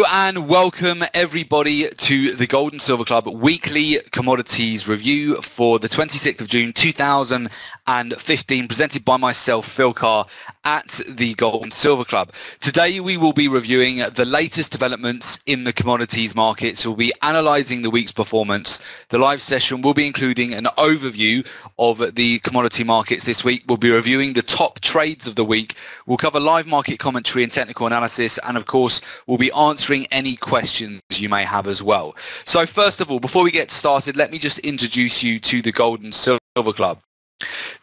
And welcome everybody to the Gold and Silver Club weekly commodities review for the 26th of June 2015, presented by myself, Phil Carr, at the Gold and Silver Club. Today we will be reviewing the latest developments in the commodities markets. We'll be analysing the week's performance. The live session will be including an overview of the commodity markets this week. We'll be reviewing the top trades of the week. We'll cover live market commentary and technical analysis, and of course we'll be answering any questions you may have as well. So first of all, before we get started, let me just introduce you to the Gold and Silver Club.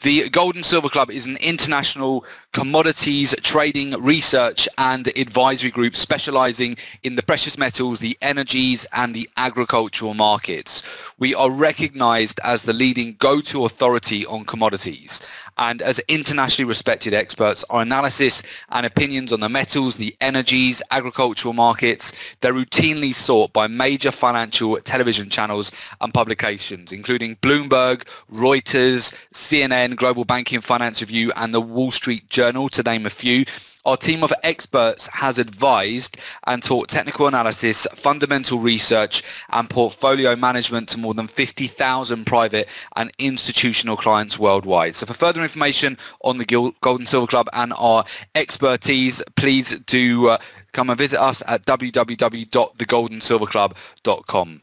The Gold and Silver Club is an international commodities trading, research and advisory group specializing in the precious metals, the energies and the agricultural markets. We are recognized as the leading go-to authority on commodities, and as internationally respected experts, our analysis and opinions on the metals, the energies, agricultural markets, they're routinely sought by major financial television channels and publications, including Bloomberg, Reuters, CNN, Global Banking and Finance Review and the Wall Street Journal, to name a few. Our team of experts has advised and taught technical analysis, fundamental research and portfolio management to more than 50,000 private and institutional clients worldwide. So for further information on the Gold and Silver Club and our expertise, please do come and visit us at www.thegoldandsilverclub.com.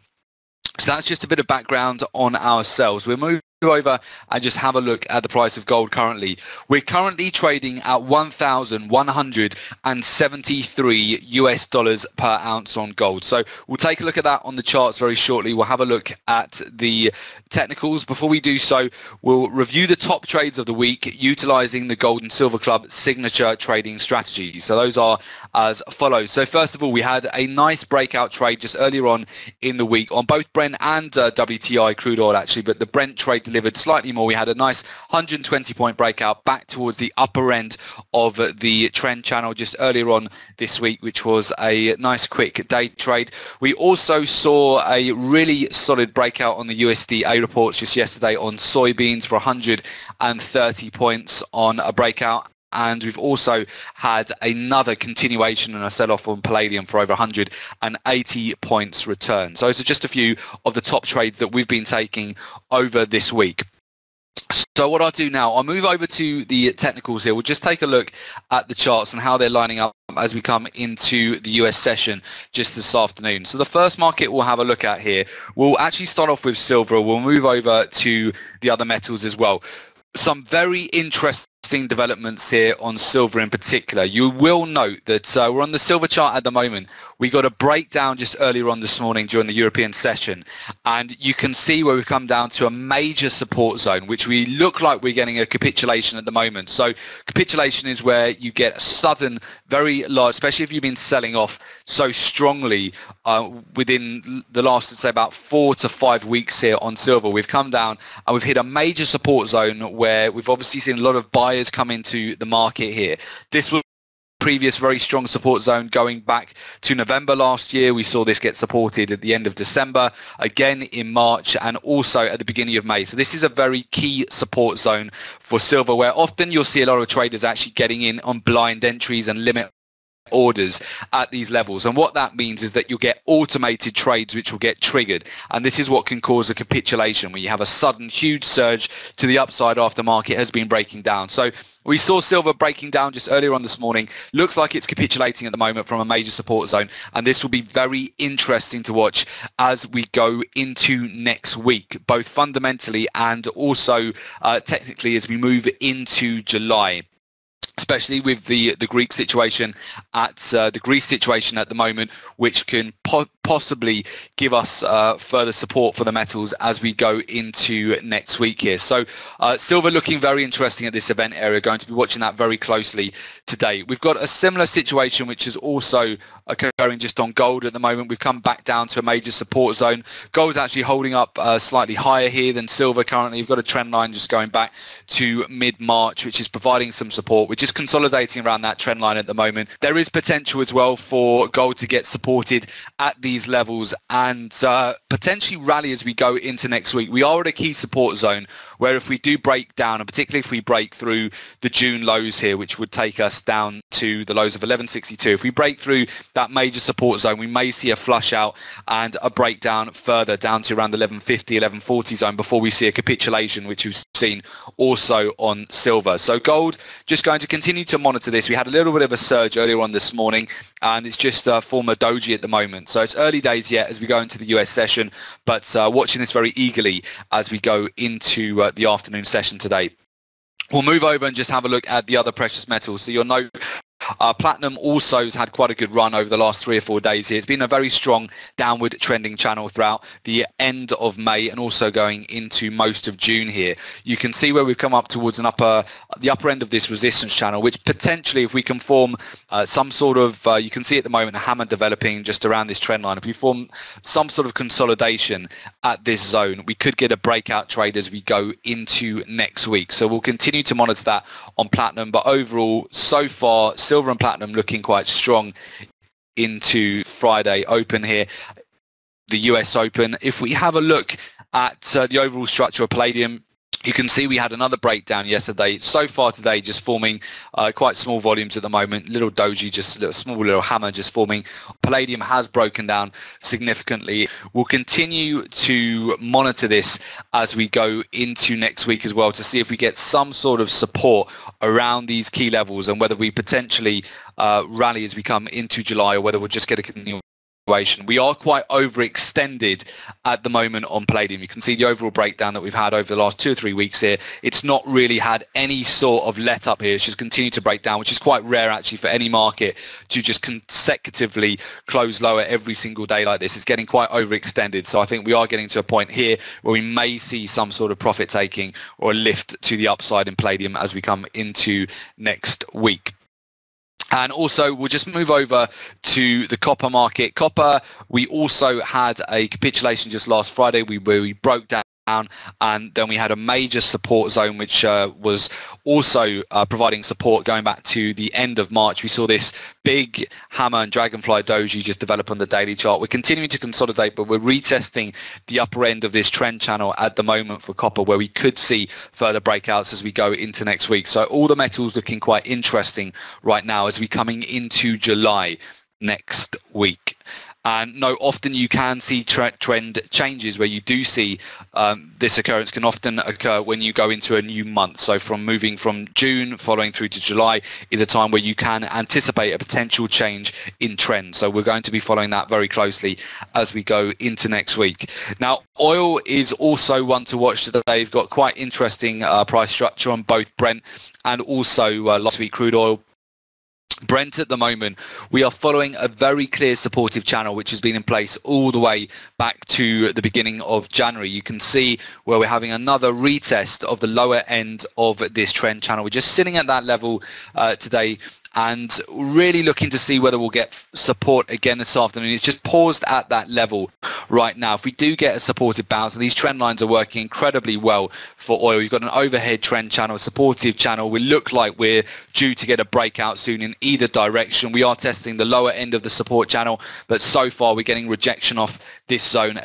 So that's just a bit of background on ourselves. We'll move over and just have a look at the price of gold currently. We're currently trading at 1,173 US dollars per ounce on gold. So we'll take a look at that on the charts very shortly. We'll have a look at the technicals. Before we do so, we'll review the top trades of the week utilizing the Gold and Silver Club signature trading strategy. So those are as follows. So first of all, we had a nice breakout trade just earlier on in the week on both Brent and WTI crude oil actually, but the Brent trade delivered slightly more. We had a nice 120 point breakout back towards the upper end of the trend channel just earlier on this week, which was a nice quick day trade. We also saw a really solid breakout on the USDA reports just yesterday on soybeans for 130 points on a breakout. And we've also had another continuation and a sell-off on palladium for over 180 points return. So those are just a few of the top trades that we've been taking over this week. So what I'll do now, I'll move over to the technicals here. We'll just take a look at the charts and how they're lining up as we come into the US session just this afternoon. So the first market we'll have a look at here, we'll actually start off with silver. We'll move over to the other metals as well. Some very interesting developments here on silver in particular. You will note that we're on the silver chart at the moment. We got a breakdown just earlier on this morning during the European session, and you can see where we've come down to a major support zone, which we look like we're getting a capitulation at the moment. So capitulation is where you get a sudden, very large, especially if you've been selling off so strongly within the last, let's say, about 4 to 5 weeks here on silver. We've come down and we've hit a major support zone where we've obviously seen a lot of buyers come into the market here. This was previous very strong support zone going back to November last year. We saw this get supported at the end of December, again in March, and also at the beginning of May. So this is a very key support zone for silver, where often you'll see a lot of traders actually getting in on blind entries and limit orders at these levels, and what that means is that you'll get automated trades which will get triggered, and this is what can cause a capitulation, where you have a sudden huge surge to the upside after market has been breaking down. So we saw silver breaking down just earlier on this morning. Looks like it's capitulating at the moment from a major support zone, and this will be very interesting to watch as we go into next week, both fundamentally and also technically as we move into July, especially with the Greek situation at the Greece situation at the moment, which can possibly give us further support for the metals as we go into next week here. So silver looking very interesting at this event area. Going to be watching that very closely today. We've got a similar situation which is also occurring just on gold at the moment. We've come back down to a major support zone. Gold's actually holding up slightly higher here than silver currently. You've got a trend line just going back to mid-March, which is providing some support. We're just consolidating around that trend line at the moment. There is potential as well for gold to get supported at these levels and potentially rally as we go into next week. We are at a key support zone where if we do break down, and particularly if we break through the June lows here, which would take us down to the lows of 1162, if we break through that that major support zone, we may see a flush out and a breakdown further down to around the 1150, 1140 zone before we see a capitulation, which we've seen also on silver. So gold, just going to continue to monitor this. We had a little bit of a surge earlier on this morning, and it's just a former doji at the moment. So it's early days yet as we go into the US session, but watching this very eagerly as we go into the afternoon session today. We'll move over and just have a look at the other precious metals. So you'll note platinum also has had quite a good run over the last 3 or 4 days here. It's been a very strong downward trending channel throughout the end of May and also going into most of June here. You can see where we've come up towards the upper end of this resistance channel, which potentially, if we can form some sort of, you can see at the moment a hammer developing just around this trend line. If we form some sort of consolidation at this zone, we could get a breakout trade as we go into next week. So we'll continue to monitor that on platinum, but overall, so far, silver and platinum looking quite strong into Friday open here, the US Open. If we have a look at the overall structure of palladium, you can see we had another breakdown yesterday. So far today, just forming quite small volumes at the moment. Little doji, just a small little hammer just forming. Palladium has broken down significantly. We'll continue to monitor this as we go into next week as well to see if we get some sort of support around these key levels and whether we potentially rally as we come into July or whether we'll just get a continuation. We are quite overextended at the moment on palladium. You can see the overall breakdown that we've had over the last 2 or 3 weeks here. It's not really had any sort of let up here. It's just continued to break down, which is quite rare actually for any market to just consecutively close lower every single day like this. It's getting quite overextended. So I think we are getting to a point here where we may see some sort of profit taking or a lift to the upside in palladium as we come into next week. And also, we'll just move over to the copper market. Copper, we also had a capitulation just last Friday where we broke down, and then we had a major support zone which was also providing support going back to the end of March. We saw this big hammer and dragonfly doji just develop on the daily chart. We're continuing to consolidate, but we're retesting the upper end of this trend channel at the moment for copper, where we could see further breakouts as we go into next week. So all the metals looking quite interesting right now as we coming into July next week. And no, often you can see trend changes where you do see this occurrence can often occur when you go into a new month. So from moving from June following through to July is a time where you can anticipate a potential change in trend. So we're going to be following that very closely as we go into next week. Now, oil is also one to watch today. We've got quite interesting price structure on both Brent and also last week crude oil. Brent at the moment, we are following a very clear supportive channel which has been in place all the way back to the beginning of January. You can see where we're having another retest of the lower end of this trend channel. We're just sitting at that level today and really looking to see whether we'll get support again this afternoon. It's just paused at that level right now. If we do get a supportive bounce, and these trend lines are working incredibly well for oil. You've got an overhead trend channel, a supportive channel. We look like we're due to get a breakout soon in either direction. We are testing the lower end of the support channel, but so far we're getting rejection off this zone.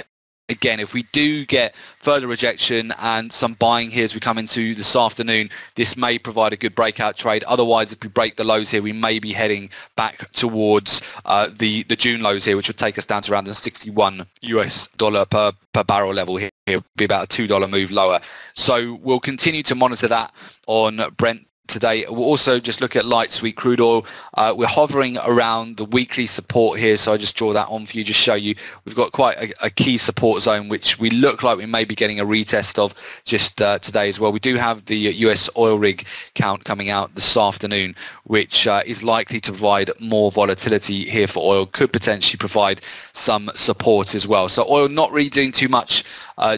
Again, if we do get further rejection and some buying here as we come into this afternoon, this may provide a good breakout trade. Otherwise, if we break the lows here, we may be heading back towards the June lows here, which would take us down to around the $61 per barrel level here. It would be about a $2 move lower. So we'll continue to monitor that on Brent today. We'll also just look at light sweet crude oil. We're hovering around the weekly support here, so I just draw that on for you, just show you we've got quite a key support zone which we look like we may be getting a retest of just today as well. We do have the US oil rig count coming out this afternoon, which is likely to provide more volatility here for oil, could potentially provide some support as well. So oil not really doing too much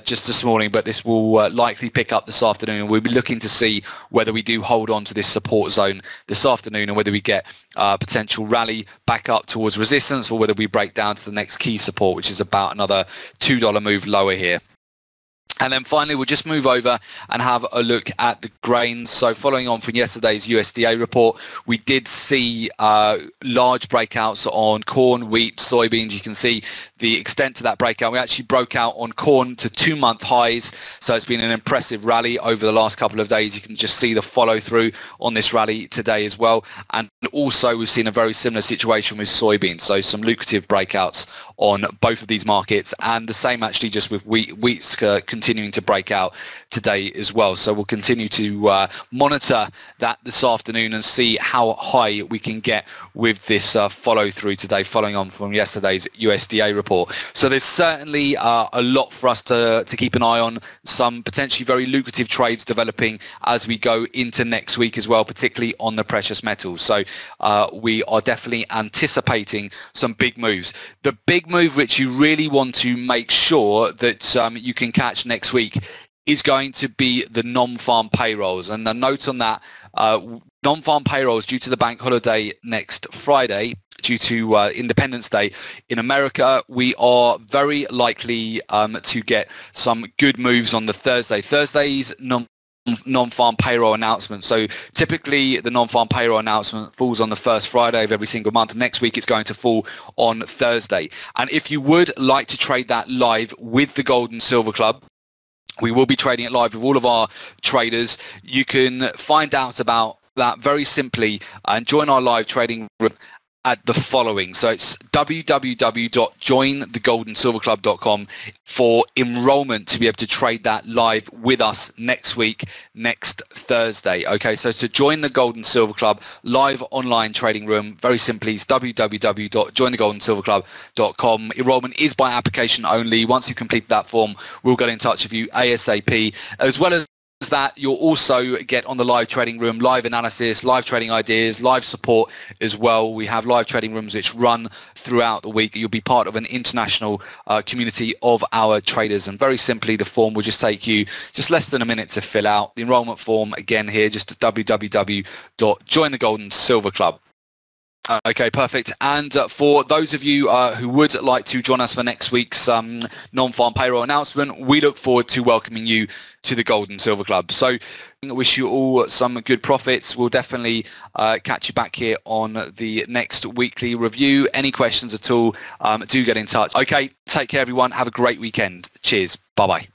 just this morning, but this will likely pick up this afternoon, and we'll be looking to see whether we do hold on to this support zone this afternoon and whether we get potential rally back up towards resistance or whether we break down to the next key support, which is about another $2 move lower here. And then finally, we'll just move over and have a look at the grains. So following on from yesterday's USDA report, we did see large breakouts on corn, wheat, soybeans. You can see the extent to that breakout. We actually broke out on corn to 2-month highs. So it's been an impressive rally over the last couple of days. You can just see the follow through on this rally today as well. And also we've seen a very similar situation with soybeans. So some lucrative breakouts on both of these markets, and the same actually just with wheat's continuing to break out today as well. So we'll continue to monitor that this afternoon and see how high we can get with this follow through today, following on from yesterday's USDA report. So there's certainly a lot for us to keep an eye on, some potentially very lucrative trades developing as we go into next week as well, particularly on the precious metals. So we are definitely anticipating some big moves. The big move which you really want to make sure that you can catch next week is going to be the non-farm payrolls. And a note on that, non-farm payrolls due to the bank holiday next Friday, due to Independence Day in America, we are very likely to get some good moves on the Thursday. Thursday's non-farm payroll announcement. So typically the non-farm payroll announcement falls on the first Friday of every single month. Next week it's going to fall on Thursday. And if you would like to trade that live with the Gold and Silver Club, we will be trading it live with all of our traders. You can find out about that very simply and join our live trading room at the following. So it's www.jointhegoldandsilverclub.com for enrollment to be able to trade that live with us next week, next Thursday. Okay, so to join the Gold and Silver Club live online trading room, very simply, it's www.jointhegoldandsilverclub.com. Enrollment is by application only. Once you complete that form, we'll get in touch with you ASAP, as well as that you'll also get on the live trading room live analysis, live trading ideas, live support as well. We have live trading rooms which run throughout the week. You'll be part of an international community of our traders, and very simply the form will just take you just less than a minute to fill out. The enrollment form again here, just at www.jointhegoldandsilverclub. Okay, perfect. And for those of you who would like to join us for next week's non-farm payroll announcement, we look forward to welcoming you to the Gold and Silver Club. So I wish you all some good profits. We'll definitely catch you back here on the next weekly review. Any questions at all, do get in touch. Okay, take care everyone. Have a great weekend. Cheers. Bye-bye.